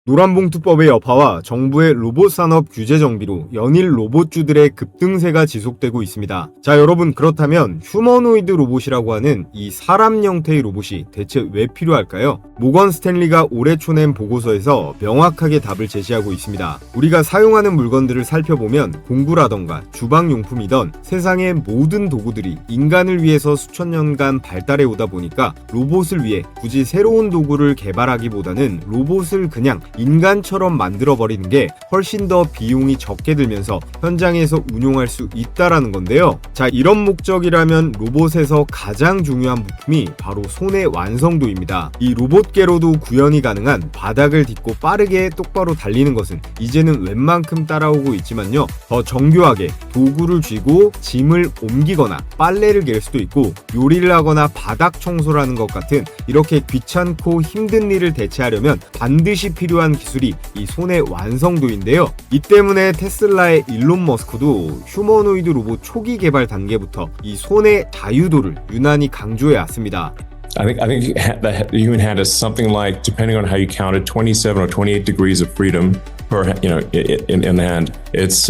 노란봉투법의 여파와 정부의 로봇 산업 규제 정비로 연일 로봇주들의 급등세가 지속되고 있습니다. 자, 여러분, 그렇다면 휴머노이드 로봇이라고 하는 이 사람 형태의 로봇이 대체 왜 필요할까요? 모건 스탠리가 올해 초낸 보고서에서 명확하게 답을 제시하고 있습니다. 우리가 사용하는 물건들을 살펴보면 공구라던가 주방용품이던 세상의 모든 도구들이 인간을 위해서 수천 년간 발달해 오다 보니까 로봇을 위해 굳이 새로운 도구를 개발하기보다는 로봇을 그냥 인간처럼 만들어버리는 게 훨씬 더 비용이 적게 들면서 현장에서 운용할 수 있다라는 건데요. 자, 이런 목적이라면 로봇에서 가장 중요한 부품이 바로 손의 완성도입니다. 이 로봇계로도 구현이 가능한 바닥을 딛고 빠르게 똑바로 달리는 것은 이제는 웬만큼 따라오고 있지만요. 더 정교하게 도구를 쥐고 짐을 옮기거나 빨래를 갤 수도 있고 요리를 하거나 바닥 청소를 하는 것 같은 이렇게 귀찮고 힘든 일을 대체하려면 반드시 필요한 기술이 이 손의 완성도인데요. 이 때문에 테슬라의 일론 머스크도 휴머노이드 로봇 초기 개발 단계부터 이 손의 자유도를 유난히 강조해 왔습니다. I think that the human hand is something like, depending on how you count it, 27 or 28 degrees of freedom per, in the hand. It's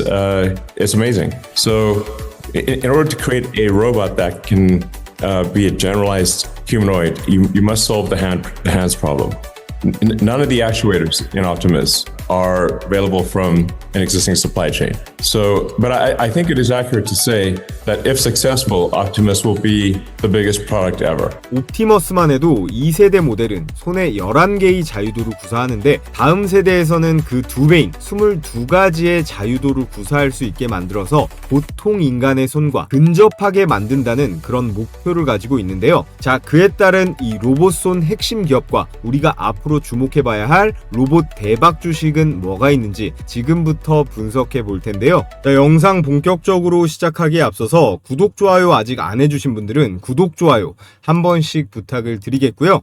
amazing. So, in order to create a robot that can be a generalized humanoid, you must solve the hands problem. None of the actuators in Optimus are available from an existing supply chain. So, but I think it is accurate to say that if successful, Optimus will be the biggest product ever. 옵티머스만 해도 2세대 모델은 손에 11개의 자유도를 구사하는데 다음 세대에서는 그 2배인 22가지의 자유도를 구사할 수 있게 만들어서 보통 인간의 손과 근접하게 만든다는 그런 목표를 가지고 있는데요. 자, 그에 따른 이 로봇손 핵심 기업과 우리가 앞으로 주목해봐야 할 로봇 대박 주식은 뭐가 있는지 지금부터 분석해 볼 텐데요. 자, 영상 본격적으로 시작하기에 앞서서 구독, 좋아요 아직 안 해주신 분들은 구독, 좋아요 한 번씩 부탁을 드리겠고요.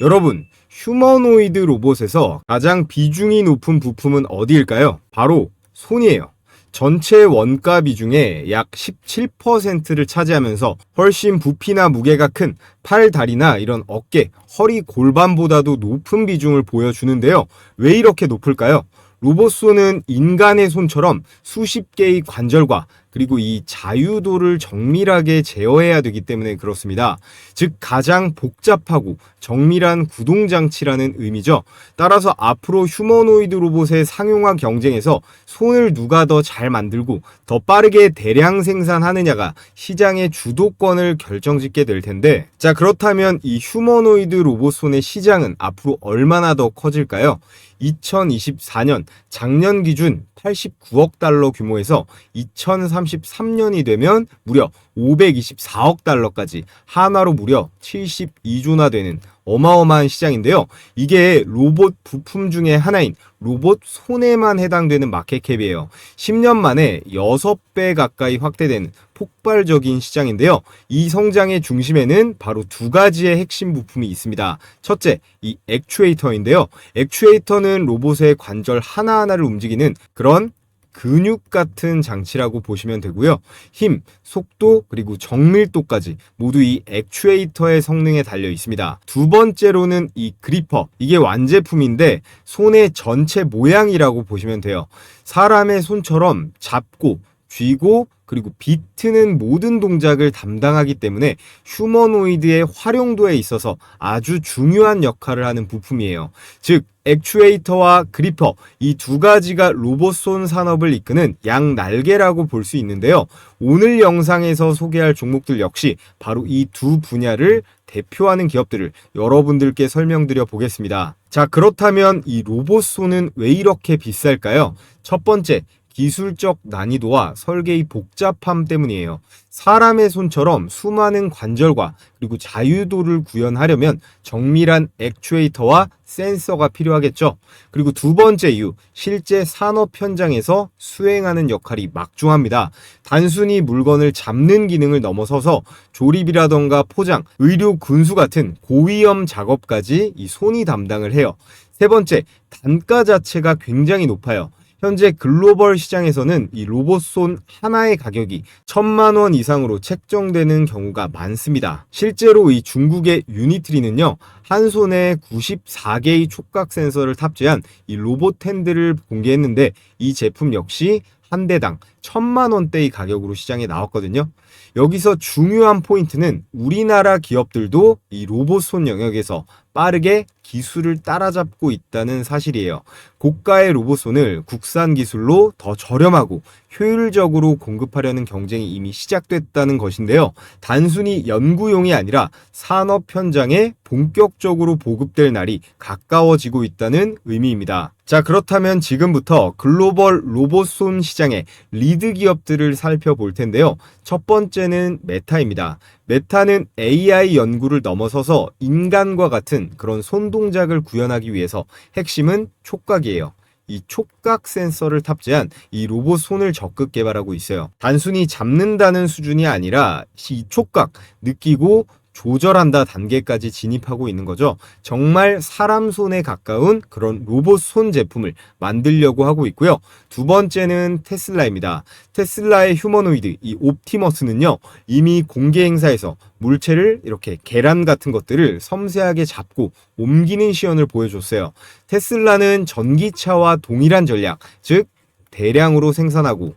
여러분, 휴머노이드 로봇에서 가장 비중이 높은 부품은 어디일까요? 바로 손이에요. 전체 원가 비중의 약 17%를 차지하면서 훨씬 부피나 무게가 큰 팔, 다리나 이런 어깨, 허리, 골반보다도 높은 비중을 보여주는데요. 왜 이렇게 높을까요? 로봇손은 인간의 손처럼 수십 개의 관절과 그리고 이 자유도를 정밀하게 제어해야 되기 때문에 그렇습니다. 즉 가장 복잡하고 정밀한 구동장치라는 의미죠. 따라서 앞으로 휴머노이드 로봇의 상용화 경쟁에서 손을 누가 더 잘 만들고 더 빠르게 대량 생산하느냐가 시장의 주도권을 결정짓게 될 텐데, 자, 그렇다면 이 휴머노이드 로봇손의 시장은 앞으로 얼마나 더 커질까요? 2024년 작년 기준 89억 달러 규모에서 2033년이 되면 무려 524억 달러까지 한화로 무려 72조나 되는 어마어마한 시장인데요. 이게 로봇 부품 중에 하나인 로봇 손에만 해당되는 마켓캡이에요. 10년 만에 6배 가까이 확대된 폭발적인 시장인데요. 이 성장의 중심에는 바로 두 가지의 핵심 부품이 있습니다. 첫째, 이 액추에이터인데요. 액추에이터는 로봇의 관절 하나하나를 움직이는 그런 근육 같은 장치라고 보시면 되고요. 힘, 속도, 그리고 정밀도까지 모두 이 액추에이터의 성능에 달려 있습니다. 두 번째로는 이 그리퍼, 이게 완제품인데 손의 전체 모양이라고 보시면 돼요. 사람의 손처럼 잡고 쥐고 그리고 비트는 모든 동작을 담당하기 때문에 휴머노이드의 활용도에 있어서 아주 중요한 역할을 하는 부품이에요. 즉 액추에이터와 그리퍼, 이 두 가지가 로봇손 산업을 이끄는 양날개라고 볼 수 있는데요. 오늘 영상에서 소개할 종목들 역시 바로 이 두 분야를 대표하는 기업들을 여러분들께 설명드려 보겠습니다. 자, 그렇다면 이 로봇손은 왜 이렇게 비쌀까요? 첫 번째, 기술적 난이도와 설계의 복잡함 때문이에요. 사람의 손처럼 수많은 관절과 그리고 자유도를 구현하려면 정밀한 액추에이터와 센서가 필요하겠죠. 그리고 두 번째 이유, 실제 산업 현장에서 수행하는 역할이 막중합니다. 단순히 물건을 잡는 기능을 넘어서서 조립이라던가 포장, 의료 군수 같은 고위험 작업까지 이 손이 담당을 해요. 세 번째, 단가 자체가 굉장히 높아요. 현재 글로벌 시장에서는 이 로봇손 하나의 가격이 1,000만 원 이상으로 책정되는 경우가 많습니다. 실제로 이 중국의 유니트리는요, 한 손에 94개의 촉각 센서를 탑재한 이 로봇 핸들을 공개했는데, 이 제품 역시 한 대당 1,000만 원대의 가격으로 시장에 나왔거든요. 여기서 중요한 포인트는 우리나라 기업들도 이 로봇손 영역에서 빠르게 기술을 따라잡고 있다는 사실이에요. 고가의 로봇손을 국산 기술로 더 저렴하고 효율적으로 공급하려는 경쟁이 이미 시작됐다는 것인데요. 단순히 연구용이 아니라 산업 현장에 본격적으로 보급될 날이 가까워지고 있다는 의미입니다. 자, 그렇다면 지금부터 글로벌 로봇손 시장의 리드 기업들을 살펴볼 텐데요. 첫 번째는 메타입니다. 메타는 AI 연구를 넘어서서 인간과 같은 그런 손동작을 구현하기 위해서 핵심은 촉각이에요. 이 촉각 센서를 탑재한 이 로봇 손을 적극 개발하고 있어요. 단순히 잡는다는 수준이 아니라 이 촉각, 느끼고 조절한다 단계까지 진입하고 있는 거죠. 정말 사람 손에 가까운 그런 로봇 손 제품을 만들려고 하고 있고요. 두 번째는 테슬라입니다. 테슬라의 휴머노이드, 이 옵티머스는요, 이미 공개 행사에서 물체를 이렇게 계란 같은 것들을 섬세하게 잡고 옮기는 시연을 보여줬어요. 테슬라는 전기차와 동일한 전략, 즉 대량으로 생산하고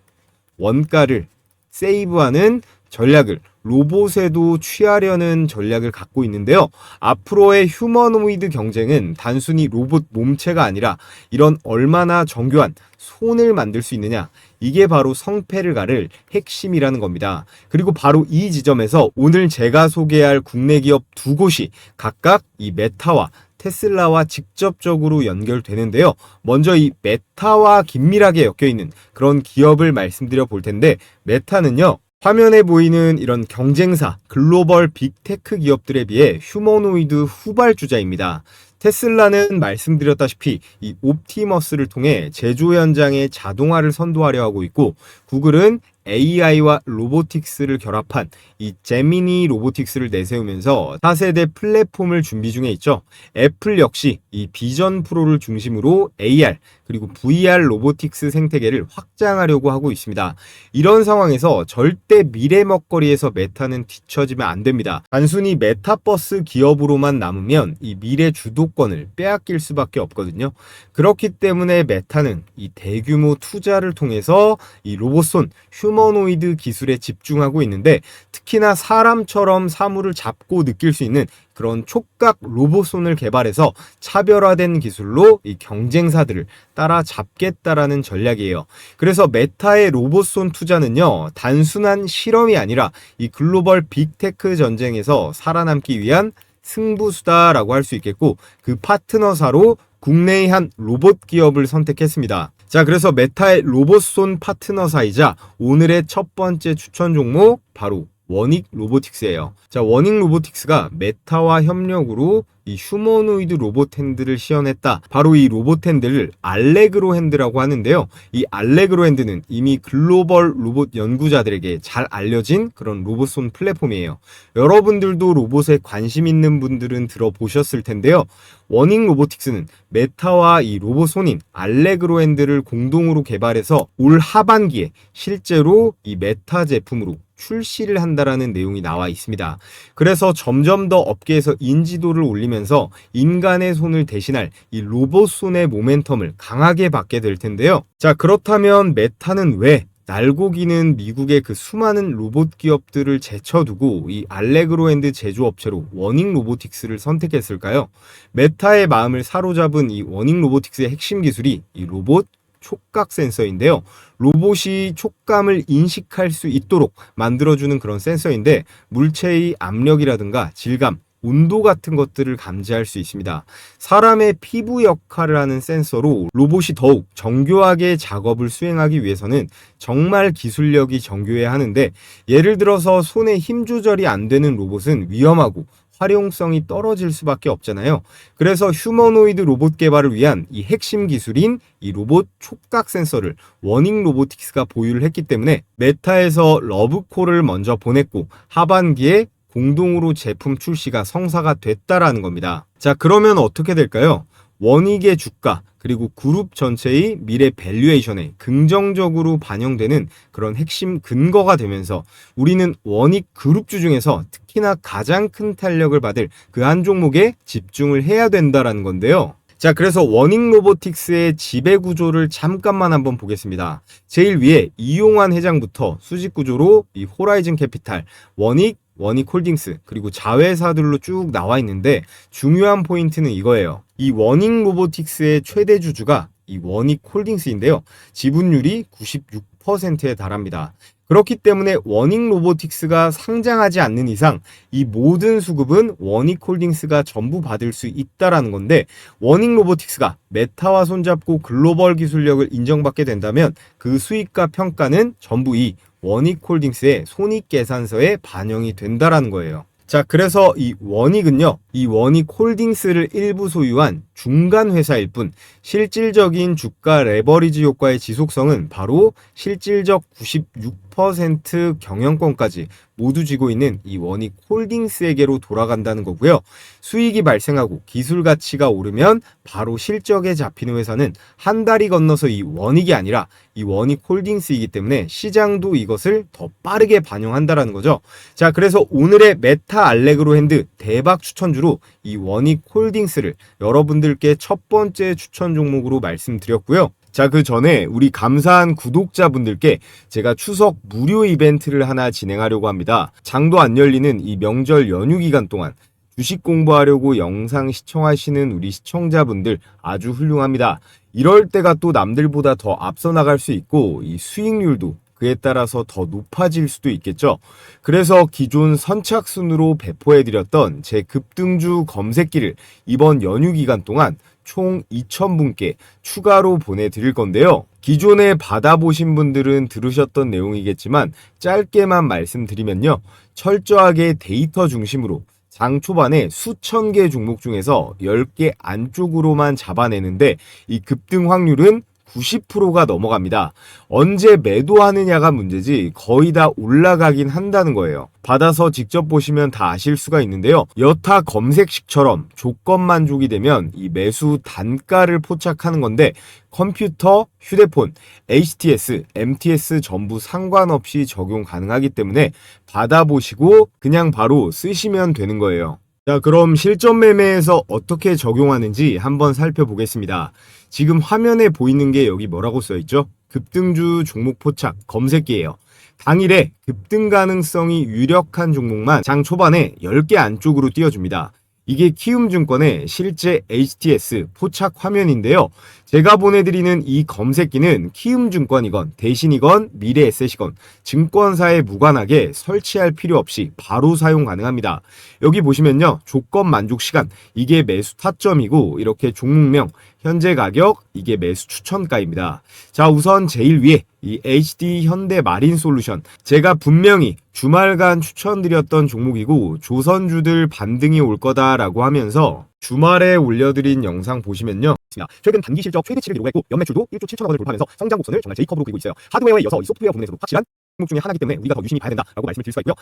원가를 세이브하는 전략을 로봇에도 취하려는 전략을 갖고 있는데요. 앞으로의 휴머노이드 경쟁은 단순히 로봇 몸체가 아니라 이런 얼마나 정교한 손을 만들 수 있느냐, 이게 바로 성패를 가를 핵심이라는 겁니다. 그리고 바로 이 지점에서 오늘 제가 소개할 국내 기업 두 곳이 각각 이 메타와 테슬라와 직접적으로 연결되는데요. 먼저 이 메타와 긴밀하게 엮여있는 그런 기업을 말씀드려 볼 텐데, 메타는요, 화면에 보이는 이런 경쟁사, 글로벌 빅테크 기업들에 비해 휴머노이드 후발주자입니다. 테슬라는 말씀드렸다시피 이 옵티머스를 통해 제조 현장에 자동화를 선도하려 하고 있고, 구글은 AI와 로보틱스를 결합한 이 제미니 로보틱스를 내세우면서 4세대 플랫폼을 준비 중에 있죠. 애플 역시 이 비전 프로를 중심으로 AR 그리고 VR 로보틱스 생태계를 확장하려고 하고 있습니다. 이런 상황에서 절대 미래 먹거리에서 메타는 뒤처지면 안 됩니다. 단순히 메타버스 기업으로만 남으면 이 미래 주도권을 빼앗길 수밖에 없거든요. 그렇기 때문에 메타는 이 대규모 투자를 통해서 이 로봇손, 휴머노이드 기술에 집중하고 있는데, 특히나 사람처럼 사물을 잡고 느낄 수 있는 그런 촉각 로봇손을 개발해서 차별화된 기술로 이 경쟁사들을 따라잡겠다라는 전략이에요. 그래서 메타의 로봇손 투자는요, 단순한 실험이 아니라 이 글로벌 빅테크 전쟁에서 살아남기 위한 승부수다라고 할 수 있겠고, 그 파트너사로 국내의 한 로봇 기업을 선택했습니다. 자, 그래서 메타의 로봇손 파트너사이자 오늘의 첫 번째 추천 종목 바로 워닉 로보틱스예요. 자, 워닉 로보틱스가 메타와 협력으로 이 휴머노이드 로봇 핸들을 시연했다. 바로 이 로봇 핸들을 알레그로 핸드라고 하는데요. 이 알레그로 핸드는 이미 글로벌 로봇 연구자들에게 잘 알려진 그런 로봇손 플랫폼이에요. 여러분들도 로봇에 관심 있는 분들은 들어보셨을 텐데요. 워닉 로보틱스는 메타와 이 로봇손인 알레그로 핸드를 공동으로 개발해서 올 하반기에 실제로 이 메타 제품으로 출시를 한다라는 내용이 나와 있습니다. 그래서 점점 더 업계에서 인지도를 올리면서 인간의 손을 대신할 이 로봇 손의 모멘텀을 강하게 받게 될 텐데요. 자, 그렇다면 메타는 왜 날고 기는 미국의 그 수많은 로봇 기업들을 제쳐두고 이 알레그로 핸드 제조업체로 워닉 로보틱스를 선택했을까요? 메타의 마음을 사로잡은 이 워닉 로보틱스의 핵심 기술이 이 로봇 촉각 센서인데요. 로봇이 촉감을 인식할 수 있도록 만들어주는 그런 센서인데, 물체의 압력이라든가 질감, 온도 같은 것들을 감지할 수 있습니다. 사람의 피부 역할을 하는 센서로 로봇이 더욱 정교하게 작업을 수행하기 위해서는 정말 기술력이 정교해야 하는데, 예를 들어서 손에 힘 조절이 안 되는 로봇은 위험하고 활용성이 떨어질 수밖에 없잖아요. 그래서 휴머노이드 로봇 개발을 위한 이 핵심 기술인 이 로봇 촉각 센서를 워닉 로보틱스가 보유를 했기 때문에 메타에서 러브콜을 먼저 보냈고, 하반기에 공동으로 제품 출시가 성사가 됐다라는 겁니다. 자, 그러면 어떻게 될까요? 원익의 주가 그리고 그룹 전체의 미래 밸류에이션에 긍정적으로 반영되는 그런 핵심 근거가 되면서 우리는 원익 그룹주 중에서 특히나 가장 큰 탄력을 받을 그 한 종목에 집중을 해야 된다라는 건데요. 자, 그래서 원익 로보틱스의 지배 구조를 잠깐만 한번 보겠습니다. 제일 위에 이용환 회장부터 수직 구조로 이 호라이즌 캐피탈, 원익 홀딩스, 그리고 자회사들로 쭉 나와 있는데 중요한 포인트는 이거예요. 이 원익 로보틱스의 최대 주주가 이 원익 홀딩스인데요. 지분율이 96%에 달합니다. 그렇기 때문에 원익 로보틱스가 상장하지 않는 이상 이 모든 수급은 원익 홀딩스가 전부 받을 수 있다라는 건데, 원익 로보틱스가 메타와 손잡고 글로벌 기술력을 인정받게 된다면 그 수익과 평가는 전부 이 원익 홀딩스의 손익계산서에 반영이 된다라는 거예요. 자, 그래서 이 원익은요, 이 원익 홀딩스를 일부 소유한 중간 회사일 뿐 실질적인 주가 레버리지 효과의 지속성은 바로 실질적 96% 경영권까지 모두 쥐고 있는 이 원익 홀딩스에게로 돌아간다는 거고요. 수익이 발생하고 기술 가치가 오르면 바로 실적에 잡히는 회사는 한 달이 건너서 이 원익이 아니라 이 원익 홀딩스이기 때문에 시장도 이것을 더 빠르게 반영한다라는 거죠. 자, 그래서 오늘의 메타 알레그로 핸드 대박 추천주로 이 원익 홀딩스를 여러분들께 첫 번째 추천 종목으로 말씀드렸고요. 자, 그 전에 우리 감사한 구독자분들께 제가 추석 무료 이벤트를 하나 진행하려고 합니다. 장도 안 열리는 이 명절 연휴 기간 동안 주식 공부하려고 영상 시청하시는 우리 시청자분들 아주 훌륭합니다. 이럴 때가 또 남들보다 더 앞서 나갈 수 있고 이 수익률도 그에 따라서 더 높아질 수도 있겠죠. 그래서 기존 선착순으로 배포해드렸던 제 급등주 검색기를 이번 연휴 기간 동안 총 2,000분께 추가로 보내드릴 건데요. 기존에 받아보신 분들은 들으셨던 내용이겠지만 짧게만 말씀드리면요. 철저하게 데이터 중심으로 장 초반에 수천 개 종목 중에서 10개 안쪽으로만 잡아내는데 이 급등 확률은 90%가 넘어갑니다. 언제 매도하느냐가 문제지 거의 다 올라가긴 한다는 거예요. 받아서 직접 보시면 다 아실 수가 있는데요. 여타 검색식처럼 조건 만족이 되면 이 매수 단가를 포착하는 건데 컴퓨터, 휴대폰, HTS, MTS 전부 상관없이 적용 가능하기 때문에 받아보시고 그냥 바로 쓰시면 되는 거예요. 자, 그럼 실전 매매에서 어떻게 적용하는지 한번 살펴보겠습니다. 지금 화면에 보이는 게 여기 뭐라고 써있죠? 급등주 종목 포착 검색기예요. 당일에 급등 가능성이 유력한 종목만 장 초반에 10개 안쪽으로 띄워줍니다. 이게 키움증권의 실제 HTS 포착 화면인데요. 제가 보내드리는 이 검색기는 키움증권이건 대신이건 미래에셋이건 증권사에 무관하게 설치할 필요 없이 바로 사용 가능합니다. 여기 보시면요. 조건 만족 시간, 이게 매수 타점이고 이렇게 종목명, 현재 가격, 이게 매수 추천가입니다. 자, 우선 제일 위에 이 HD 현대 마린 솔루션, 제가 분명히 주말간 추천드렸던 종목이고 조선주들 반등이 올 거다라고 하면서 주말에 올려드린 영상 보시면요. 최근 단기 실적 최대치를 기록했고 연매출도 1조 7천억 원을 돌파하면서 성장 곡선을 정말 J컵으로 그리고 있어요. 하드웨어에 이어서 이 소프트웨어 부분에서도 확실한 종목 중에 하나이기 때문에 우리가 더 유심히 봐야 된다라고 말씀을 드릴 수가 있고요.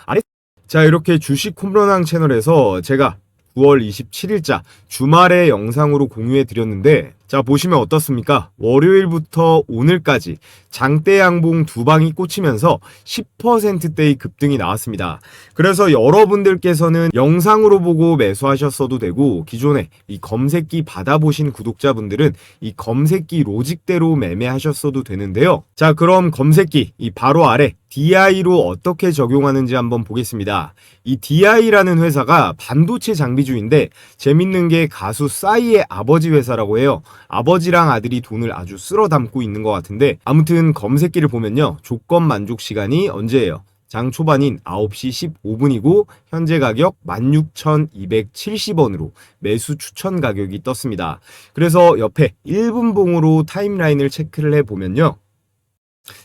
자, 이렇게 주식 홈런왕 채널에서 제가 9월 27일자 주말에 영상으로 공유해 드렸는데, 자, 보시면 어떻습니까? 월요일부터 오늘까지 장대 양봉 두 방이 꽂히면서 10%대의 급등이 나왔습니다. 그래서 여러분들께서는 영상으로 보고 매수하셨어도 되고 기존에 이 검색기 받아보신 구독자분들은 이 검색기 로직대로 매매하셨어도 되는데요. 자, 그럼 검색기 이 바로 아래 DI로 어떻게 적용하는지 한번 보겠습니다. 이 DI라는 회사가 반도체 장비주인데 재밌는 게 가수 싸이의 아버지 회사라고 해요. 아버지랑 아들이 돈을 아주 쓸어 담고 있는 것 같은데, 아무튼 검색기를 보면요. 조건 만족 시간이 언제예요? 장 초반인 9시 15분이고 현재 가격 16,270원으로 매수 추천 가격이 떴습니다. 그래서 옆에 1분 봉으로 타임라인을 체크를 해보면요.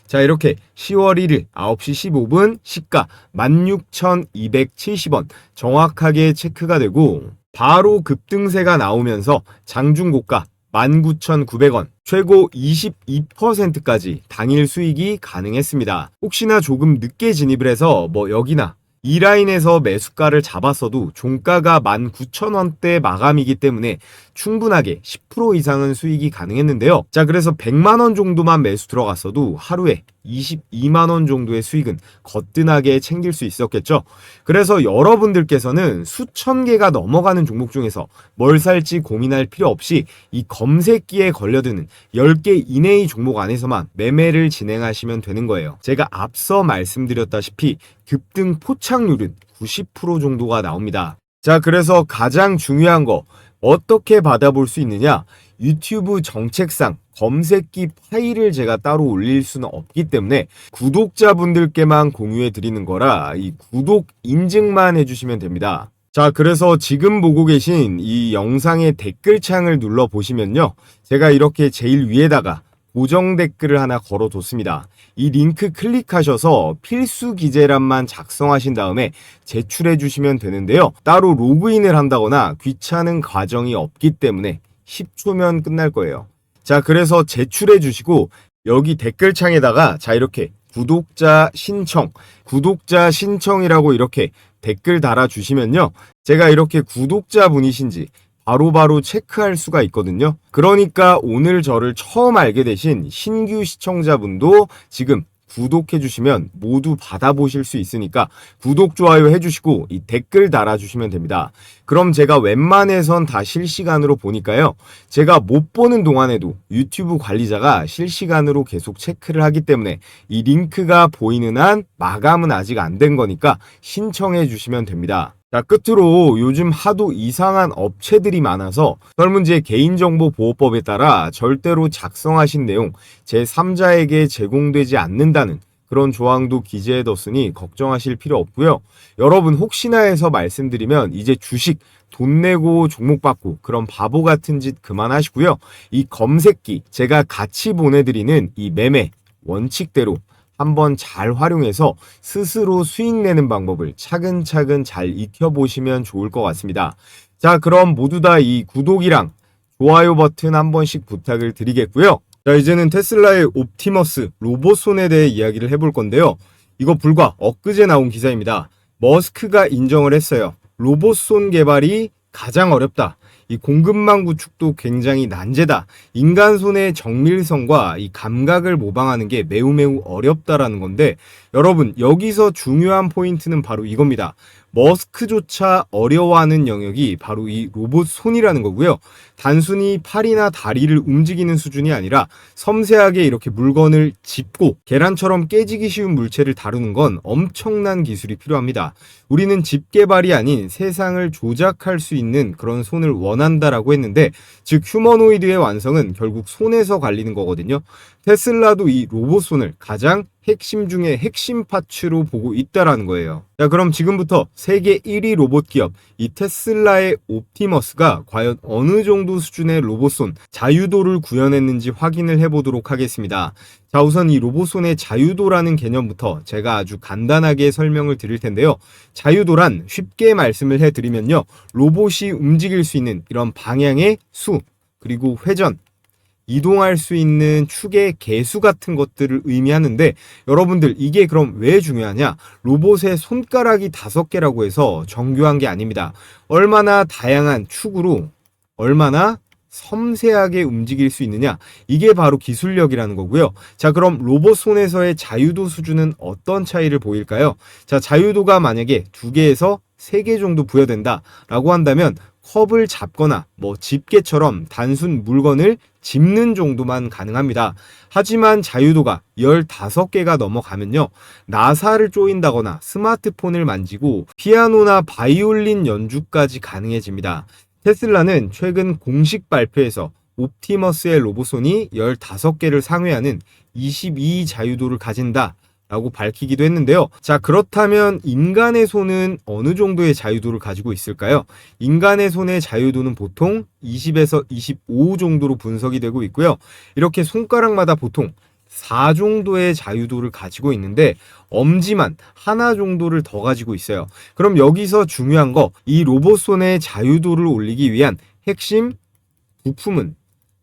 자, 이렇게 10월 1일 9시 15분 시가 16,270원 정확하게 체크가 되고 바로 급등세가 나오면서 장중고가 19,900원, 최고 22%까지 당일 수익이 가능했습니다. 혹시나 조금 늦게 진입을 해서 여기나 이 라인에서 매수가를 잡았어도 종가가 19,000원대 마감이기 때문에 충분하게 10% 이상은 수익이 가능했는데요. 자, 그래서 100만원 정도만 매수 들어갔어도 하루에 22만원 정도의 수익은 거뜬하게 챙길 수 있었겠죠. 그래서 여러분들께서는 수천 개가 넘어가는 종목 중에서 뭘 살지 고민할 필요 없이 이 검색기에 걸려드는 10개 이내의 종목 안에서만 매매를 진행하시면 되는 거예요. 제가 앞서 말씀드렸다시피 급등 포착률은 90% 정도가 나옵니다. 자, 그래서 가장 중요한 거 어떻게 받아볼 수 있느냐? 유튜브 정책상 검색기 파일을 제가 따로 올릴 수는 없기 때문에 구독자분들께만 공유해 드리는 거라 이 구독 인증만 해주시면 됩니다. 자, 그래서 지금 보고 계신 이 영상의 댓글창을 눌러 보시면요, 제가 이렇게 제일 위에다가 고정 댓글을 하나 걸어뒀습니다. 이 링크 클릭하셔서 필수 기재란만 작성하신 다음에 제출해 주시면 되는데요. 따로 로그인을 한다거나 귀찮은 과정이 없기 때문에 10초면 끝날 거예요. 자, 그래서 제출해 주시고 여기 댓글창에다가 자, 이렇게 구독자 신청이라고 이렇게 댓글 달아주시면요, 제가 이렇게 구독자분이신지 바로바로 체크할 수가 있거든요. 그러니까 오늘 저를 처음 알게 되신 신규 시청자분도 지금 구독해주시면 모두 받아보실 수 있으니까 구독, 좋아요 해주시고 이 댓글 달아주시면 됩니다. 그럼 제가 웬만해선 다 실시간으로 보니까요, 제가 못 보는 동안에도 유튜브 관리자가 실시간으로 계속 체크를 하기 때문에 이 링크가 보이는 한 마감은 아직 안 된 거니까 신청해 주시면 됩니다. 자, 끝으로 요즘 하도 이상한 업체들이 많아서 설문지의 개인정보보호법에 따라 절대로 작성하신 내용 제3자에게 제공되지 않는다는 그런 조항도 기재해뒀으니 걱정하실 필요 없고요. 여러분 혹시나 해서 말씀드리면 이제 주식 돈 내고 종목 받고 그런 바보 같은 짓 그만하시고요. 이 검색기 제가 같이 보내드리는 이 매매 원칙대로 한번 잘 활용해서 스스로 수익 내는 방법을 차근차근 잘 익혀보시면 좋을 것 같습니다. 자, 그럼 모두 다 이 구독이랑 좋아요 버튼 한 번씩 부탁을 드리겠고요. 자, 이제는 테슬라의 옵티머스 로봇손에 대해 이야기를 해볼 건데요. 이거 불과 엊그제 나온 기사입니다. 머스크가 인정을 했어요. 로봇손 개발이 가장 어렵다. 이 공급망 구축도 굉장히 난제다. 인간 손의 정밀성과 이 감각을 모방하는 게 매우 어렵다라는 건데, 여러분 여기서 중요한 포인트는 바로 이겁니다. 머스크조차 어려워하는 영역이 바로 이 로봇 손이라는 거고요. 단순히 팔이나 다리를 움직이는 수준이 아니라 섬세하게 이렇게 물건을 짚고 계란처럼 깨지기 쉬운 물체를 다루는 건 엄청난 기술이 필요합니다. 우리는 집 개발이 아닌 세상을 조작할 수 있는 그런 손을 원한다라고 했는데, 즉 휴머노이드의 완성은 결국 손에서 갈리는 거거든요. 테슬라도 이 로봇 손을 가장 핵심 중에 핵심 파츠로 보고 있다라는 거예요. 자, 그럼 지금부터 세계 1위 로봇 기업 이 테슬라의 옵티머스가 과연 어느 정도 수준의 로봇손 자유도를 구현했는지 확인을 해보도록 하겠습니다. 자, 우선 이 로봇손의 자유도라는 개념부터 제가 아주 간단하게 설명을 드릴 텐데요. 자유도란 쉽게 말씀을 해드리면요, 로봇이 움직일 수 있는 이런 방향의 수, 그리고 회전, 이동할 수 있는 축의 개수 같은 것들을 의미하는데, 여러분들 이게 그럼 왜 중요하냐? 로봇의 손가락이 5개라고 해서 정교한 게 아닙니다. 얼마나 다양한 축으로 얼마나 섬세하게 움직일 수 있느냐, 이게 바로 기술력이라는 거고요. 자, 그럼 로봇 손에서의 자유도 수준은 어떤 차이를 보일까요? 자, 자유도가 만약에 2개에서 3개 정도 부여된다 라고 한다면 컵을 잡거나 뭐 집게처럼 단순 물건을 짚는 정도만 가능합니다. 하지만 자유도가 15개가 넘어가면요, 나사를 조인다거나 스마트폰을 만지고 피아노나 바이올린 연주까지 가능해집니다. 테슬라는 최근 공식 발표에서 옵티머스의 로봇손이 15개를 상회하는 22 자유도를 가진다 라고 밝히기도 했는데요. 자, 그렇다면 인간의 손은 어느 정도의 자유도를 가지고 있을까요? 인간의 손의 자유도는 보통 20에서 25 정도로 분석이 되고 있고요. 이렇게 손가락마다 보통 4 정도의 자유도를 가지고 있는데 엄지만 하나 정도를 더 가지고 있어요. 그럼 여기서 중요한 거, 이 로봇손의 자유도를 올리기 위한 핵심 부품은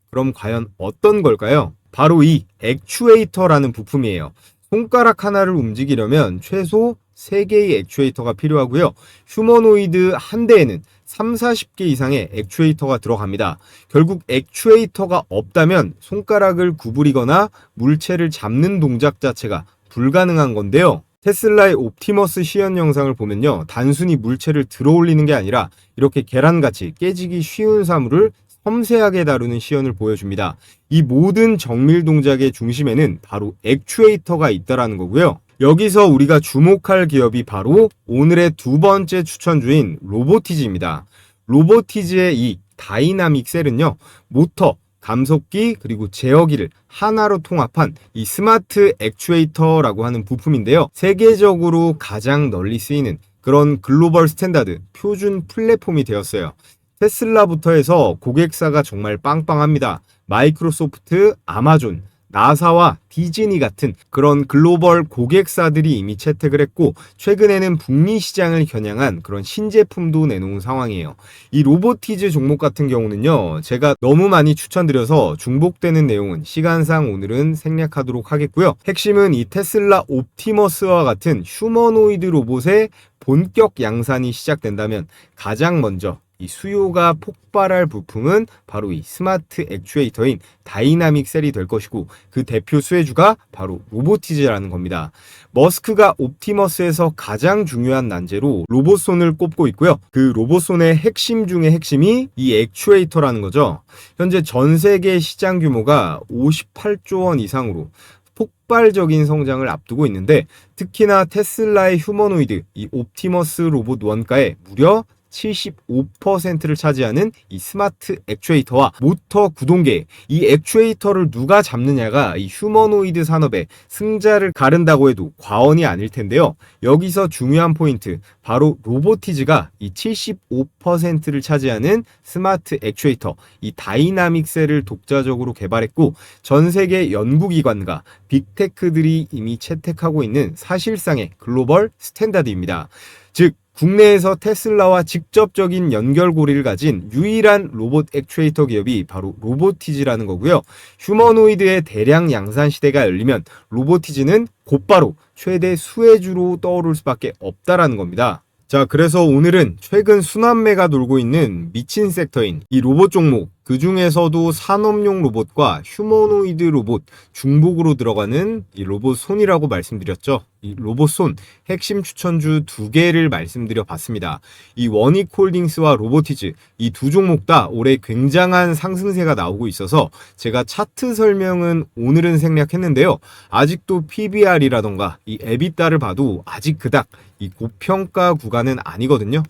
그럼 과연 어떤 걸까요? 바로 이 액추에이터라는 부품이에요. 손가락 하나를 움직이려면 최소 3개의 액추에이터가 필요하고요. 휴머노이드 한 대에는 30-40개 이상의 액추에이터가 들어갑니다. 결국 액추에이터가 없다면 손가락을 구부리거나 물체를 잡는 동작 자체가 불가능한 건데요. 테슬라의 옵티머스 시연 영상을 보면요, 단순히 물체를 들어 올리는 게 아니라 이렇게 계란같이 깨지기 쉬운 사물을 섬세하게 다루는 시연을 보여줍니다. 이 모든 정밀 동작의 중심에는 바로 액추에이터가 있다라는 거고요. 여기서 우리가 주목할 기업이 바로 오늘의 두 번째 추천주인 로보티즈입니다. 로보티즈의 이 다이나믹 셀은요, 모터, 감속기 그리고 제어기를 하나로 통합한 이 스마트 액추에이터라고 하는 부품인데요. 세계적으로 가장 널리 쓰이는 그런 글로벌 스탠다드 표준 플랫폼이 되었어요. 테슬라부터 해서 고객사가 정말 빵빵합니다. 마이크로소프트, 아마존, 나사와 디즈니 같은 그런 글로벌 고객사들이 이미 채택을 했고, 최근에는 북미 시장을 겨냥한 그런 신제품도 내놓은 상황이에요. 이 로보티즈 종목 같은 경우는요, 제가 너무 많이 추천드려서 중복되는 내용은 시간상 오늘은 생략하도록 하겠고요. 핵심은 이 테슬라 옵티머스와 같은 휴머노이드 로봇의 본격 양산이 시작된다면 가장 먼저 이 수요가 폭발할 부품은 바로 이 스마트 액추에이터인 다이나믹 셀이 될 것이고, 그 대표 수혜주가 바로 로보티즈라는 겁니다. 머스크가 옵티머스에서 가장 중요한 난제로 로봇손을 꼽고 있고요. 그 로봇손의 핵심 중의 핵심이 이 액추에이터라는 거죠. 현재 전 세계 시장 규모가 58조 원 이상으로 폭발적인 성장을 앞두고 있는데, 특히나 테슬라의 휴머노이드 이 옵티머스 로봇 원가의 무려 75%를 차지하는 이 스마트 액추에이터와 모터 구동계, 이 액추에이터를 누가 잡느냐가 이 휴머노이드 산업의 승자를 가른다고 해도 과언이 아닐 텐데요. 여기서 중요한 포인트, 바로 로보티즈가 이 75%를 차지하는 스마트 액추에이터, 이 다이나믹 셀을 독자적으로 개발했고, 전 세계 연구기관과 빅테크들이 이미 채택하고 있는 사실상의 글로벌 스탠다드입니다. 즉, 국내에서 테슬라와 직접적인 연결고리를 가진 유일한 로봇 액추에이터 기업이 바로 로보티즈라는 거고요. 휴머노이드의 대량 양산 시대가 열리면 로보티즈는 곧바로 최대 수혜주로 떠오를 수밖에 없다라는 겁니다. 자, 그래서 오늘은 최근 순환매가 돌고 있는 미친 섹터인 이 로봇 종목, 그 중에서도 산업용 로봇과 휴머노이드 로봇 중복으로 들어가는 이 로봇 손이라고 말씀드렸죠. 이 로봇 손 핵심 추천주 2개를 말씀드려 봤습니다. 이 원익홀딩스와 로보티즈, 이 두 종목 다 올해 굉장한 상승세가 나오고 있어서 제가 차트 설명은 오늘은 생략했는데요. 아직도 PBR이라던가 이 에비타를 봐도 아직 그닥 이 고평가 구간은 아니거든요.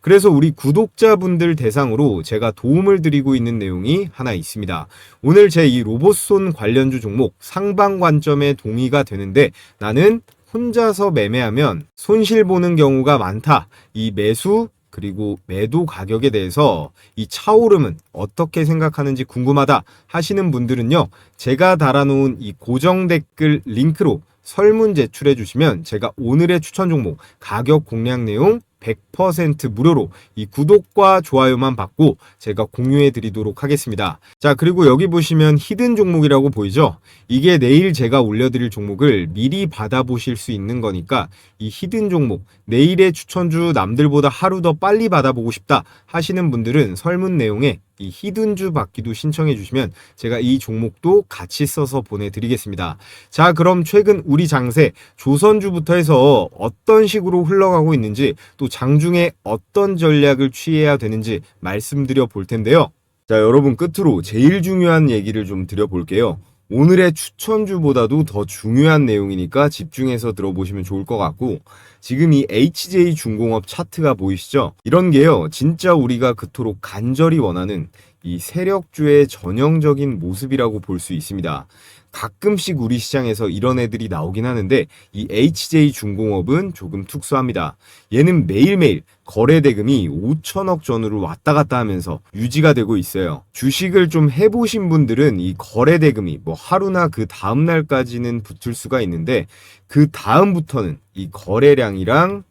그래서 우리 구독자분들 대상으로 제가 도움을 드리고 있는 내용이 하나 있습니다. 오늘 제 이 로봇손 관련주 종목 상방 관점에 동의가 되는데 나는 혼자서 매매하면 손실 보는 경우가 많다. 이 매수 그리고 매도 가격에 대해서 이 차오름은 어떻게 생각하는지 궁금하다 하시는 분들은요, 제가 달아놓은 이 고정 댓글 링크로 설문 제출해 주시면 제가 오늘의 추천 종목 가격 공략 내용 100% 무료로 이 구독과 좋아요만 받고 제가 공유해 드리도록 하겠습니다. 자, 그리고 여기 보시면 히든 종목이라고 보이죠? 이게 내일 제가 올려드릴 종목을 미리 받아보실 수 있는 거니까 이 히든 종목, 내일의 추천주 남들보다 하루 더 빨리 받아보고 싶다 하시는 분들은 설문 내용에 이 히든주 받기도 신청해 주시면 제가 이 종목도 같이 써서 보내드리겠습니다. 자, 그럼 최근 우리 장세 조선주부터 해서 어떤 식으로 흘러가고 있는지, 또 장중에 어떤 전략을 취해야 되는지 말씀드려 볼 텐데요. 자, 여러분, 끝으로 제일 중요한 얘기를 좀 드려볼게요. 오늘의 추천주보다도 더 중요한 내용이니까 집중해서 들어보시면 좋을 것 같고, 지금 이 HJ중공업 차트가 보이시죠? 이런 게요, 진짜 우리가 그토록 간절히 원하는 이 세력주의 전형적인 모습이라고 볼 수 있습니다. 가끔씩 우리 시장에서 이런 애들이 나오긴 하는데 이 HJ중공업은 조금 특수합니다. 얘는 매일매일 거래 대금이 5천억 전후로 왔다 갔다 하면서 유지가 되고 있어요. 주식을 좀 해보신 분들은 이 거래 대금이 뭐 하루나 그 다음 날까지는 붙을 수가 있는데, 그 다음부터는 이 거래량이랑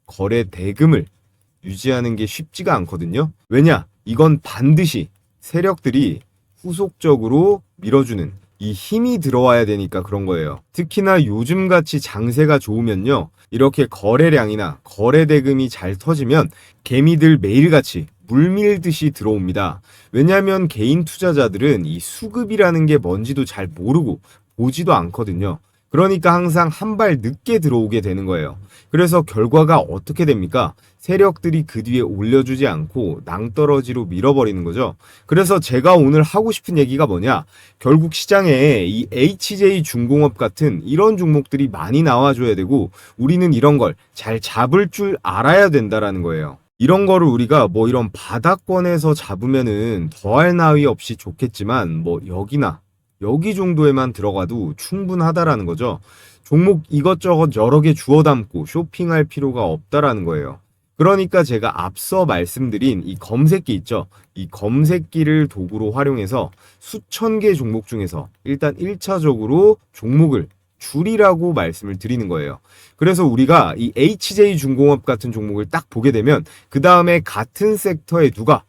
거래 대금을 유지하는 게 쉽지가 않거든요. 왜냐? 이건 반드시 세력들이 후속적으로 밀어주는 이 힘이 들어와야 되니까 그런 거예요. 특히나 요즘같이 장세가 좋으면요, 이렇게 거래량이나 거래 대금이 잘 터지면 개미들 매일같이 물밀듯이 들어옵니다. 왜냐하면 개인 투자자들은 이 수급이라는 게 뭔지도 잘 모르고 보지도 않거든요. 그러니까 항상 한 발 늦게 들어오게 되는 거예요. 그래서 결과가 어떻게 됩니까? 세력들이 그 뒤에 올려주지 않고 낭떠러지로 밀어버리는 거죠. 그래서 제가 오늘 하고 싶은 얘기가 뭐냐? 결국 시장에 이 HJ 중공업 같은 이런 종목들이 많이 나와줘야 되고, 우리는 이런 걸 잘 잡을 줄 알아야 된다라는 거예요. 이런 거를 우리가 뭐 이런 바닥권에서 잡으면은 더할 나위 없이 좋겠지만, 뭐 여기나 여기 정도에만 들어가도 충분하다라는 거죠. 종목 이것저것 여러 개 주워 담고 쇼핑할 필요가 없다라는 거예요. 그러니까 제가 앞서 말씀드린 이 검색기 있죠. 이 검색기를 도구로 활용해서 수천 개 종목 중에서 일단 1차적으로 종목을 줄이라고 말씀을 드리는 거예요. 그래서 우리가 이 HJ 중공업 같은 종목을 딱 보게 되면 그 다음에 같은 섹터에 누가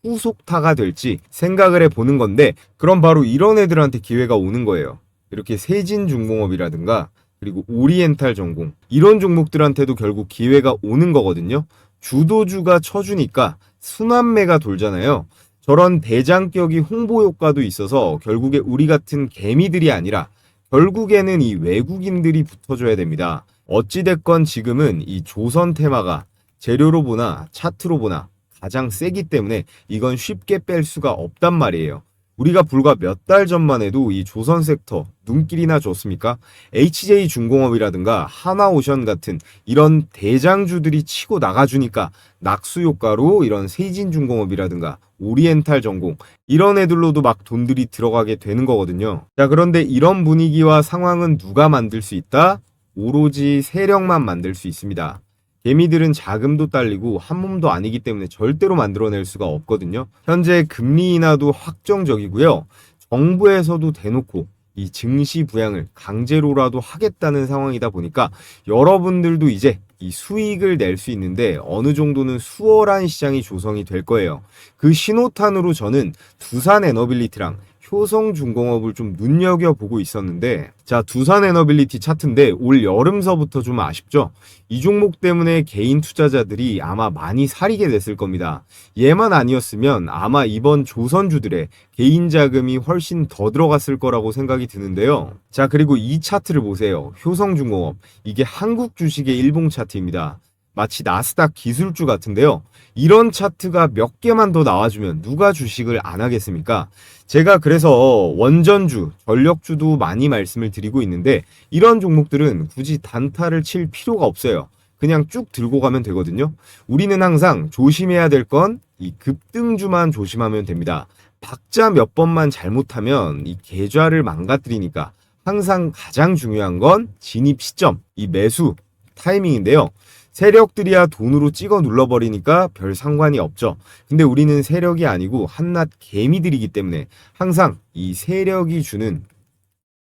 후속타가 될지 생각을 해보는 건데, 그럼 바로 이런 애들한테 기회가 오는 거예요. 이렇게 세진중공업이라든가 그리고 오리엔탈 전공, 이런 종목들한테도 결국 기회가 오는 거거든요. 주도주가 쳐주니까 순환매가 돌잖아요. 저런 대장격이 홍보 효과도 있어서 결국에 우리 같은 개미들이 아니라 결국에는 이 외국인들이 붙어줘야 됩니다. 어찌됐건 지금은 이 조선 테마가 재료로 보나 차트로 보나 가장 세기 때문에 이건 쉽게 뺄 수가 없단 말이에요. 우리가 불과 몇 달 전만 해도 이 조선 섹터 눈길이나 줬습니까? HJ 중공업이라든가 하나오션 같은 이런 대장주들이 치고 나가주니까 낙수 효과로 이런 세진중공업이라든가 오리엔탈 전공, 이런 애들로도 막 돈들이 들어가게 되는 거거든요. 자, 그런데 이런 분위기와 상황은 누가 만들 수 있다? 오로지 세력만 만들 수 있습니다. 개미들은 자금도 딸리고 한 몸도 아니기 때문에 절대로 만들어낼 수가 없거든요. 현재 금리 인하도 확정적이고요. 정부에서도 대놓고 이 증시 부양을 강제로라도 하겠다는 상황이다 보니까 여러분들도 이제 이 수익을 낼 수 있는데 어느 정도는 수월한 시장이 조성이 될 거예요. 그 신호탄으로 저는 두산 에너빌리티랑 효성중공업을 좀 눈여겨보고 있었는데, 자, 두산 에너빌리티 차트인데 올 여름서부터 좀 아쉽죠? 이 종목 때문에 개인 투자자들이 아마 많이 사리게 됐을 겁니다. 얘만 아니었으면 아마 이번 조선주들의 개인 자금이 훨씬 더 들어갔을 거라고 생각이 드는데요. 자, 그리고 이 차트를 보세요. 효성중공업, 이게 한국 주식의 일봉 차트입니다. 마치 나스닥 기술주 같은데요. 이런 차트가 몇 개만 더 나와주면 누가 주식을 안 하겠습니까? 제가 그래서 원전주, 전력주도 많이 말씀을 드리고 있는데, 이런 종목들은 굳이 단타를 칠 필요가 없어요. 그냥 쭉 들고 가면 되거든요. 우리는 항상 조심해야 될 건 이 급등주만 조심하면 됩니다. 박자 몇 번만 잘못하면 이 계좌를 망가뜨리니까 항상 가장 중요한 건 진입 시점, 이 매수 타이밍인데요. 세력들이야 돈으로 찍어 눌러버리니까 별 상관이 없죠. 근데 우리는 세력이 아니고 한낱 개미들이기 때문에 항상 이 세력이 주는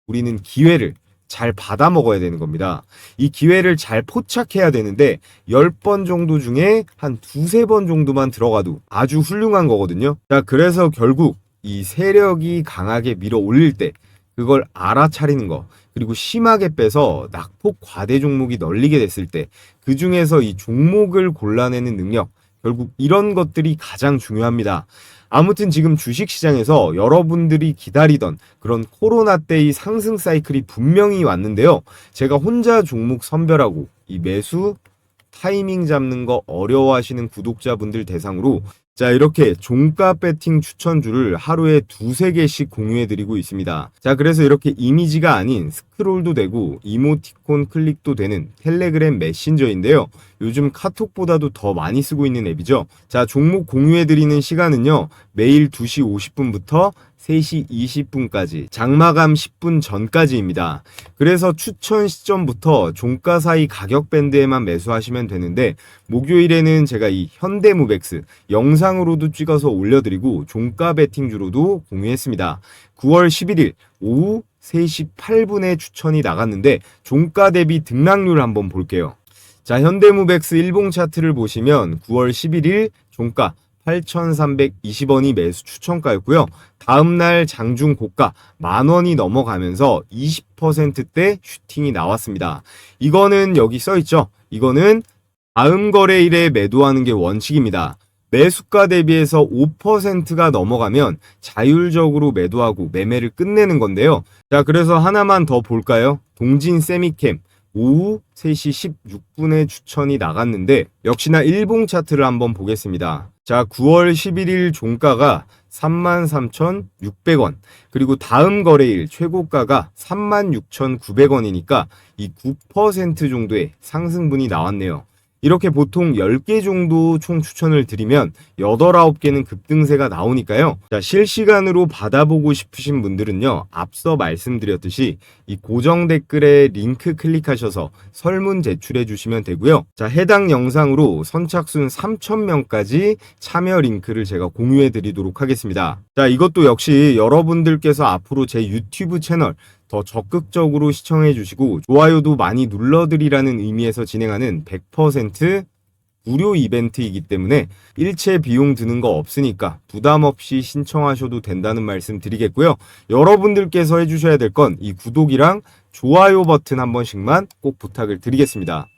우리는 기회를 잘 받아 먹어야 되는 겁니다. 이 기회를 잘 포착해야 되는데 10번 정도 중에 한 두세 번 정도만 들어가도 아주 훌륭한 거거든요. 자, 그래서 결국 이 세력이 강하게 밀어 올릴 때 그걸 알아차리는 거, 그리고 심하게 빼서 낙폭 과대 종목이 널리게 됐을 때 그 중에서 이 종목을 골라내는 능력, 결국 이런 것들이 가장 중요합니다. 아무튼 지금 주식시장에서 여러분들이 기다리던 그런 코로나 때의 상승 사이클이 분명히 왔는데요. 제가 혼자 종목 선별하고 이 매수 타이밍 잡는 거 어려워하시는 구독자분들 대상으로 자, 이렇게 종가 배팅 추천주를 하루에 두세 개씩 공유해드리고 있습니다. 자, 그래서 이렇게 이미지가 아닌 스크롤도 되고 이모티콘 클릭도 되는 텔레그램 메신저인데요. 요즘 카톡보다도 더 많이 쓰고 있는 앱이죠. 자, 종목 공유해드리는 시간은요, 매일 2시 50분부터 3시 20분까지, 장마감 10분 전까지입니다. 그래서 추천 시점부터 종가 사이 가격 밴드에만 매수하시면 되는데, 목요일에는 제가 이 현대무백스 영상으로도 찍어서 올려드리고 종가 베팅주로도 공유했습니다. 9월 11일 오후 3시 8분에 추천이 나갔는데 종가 대비 등락률 한번 볼게요. 자, 현대무백스 일봉 차트를 보시면 9월 11일 종가 8,320원이 매수 추천가였고요. 다음날 장중 고가 10,000원이 넘어가면서 20%대 슈팅이 나왔습니다. 이거는 여기 써있죠. 이거는 다음 거래일에 매도하는 게 원칙입니다. 매수가 대비해서 5%가 넘어가면 자율적으로 매도하고 매매를 끝내는 건데요. 자, 그래서 하나만 더 볼까요? 동진 세미캠 오후 3시 16분에 추천이 나갔는데 역시나 일봉 차트를 한번 보겠습니다. 자, 9월 11일 종가가 33,600원, 그리고 다음 거래일 최고가가 36,900원이니까 이 9% 정도의 상승분이 나왔네요. 이렇게 보통 10개 정도 총 추천을 드리면 8, 9개는 급등세가 나오니까요. 자, 실시간으로 받아보고 싶으신 분들은요, 앞서 말씀드렸듯이 이 고정 댓글에 링크 클릭하셔서 설문 제출해 주시면 되고요. 자, 해당 영상으로 선착순 3,000명까지 참여 링크를 제가 공유해 드리도록 하겠습니다. 자, 이것도 역시 여러분들께서 앞으로 제 유튜브 채널 더 적극적으로 시청해 주시고 좋아요도 많이 눌러드리라는 의미에서 진행하는 100% 무료 이벤트이기 때문에 일체 비용 드는 거 없으니까 부담 없이 신청하셔도 된다는 말씀 드리겠고요. 여러분들께서 해주셔야 될 건 이 구독이랑 좋아요 버튼 한 번씩만 꼭 부탁을 드리겠습니다.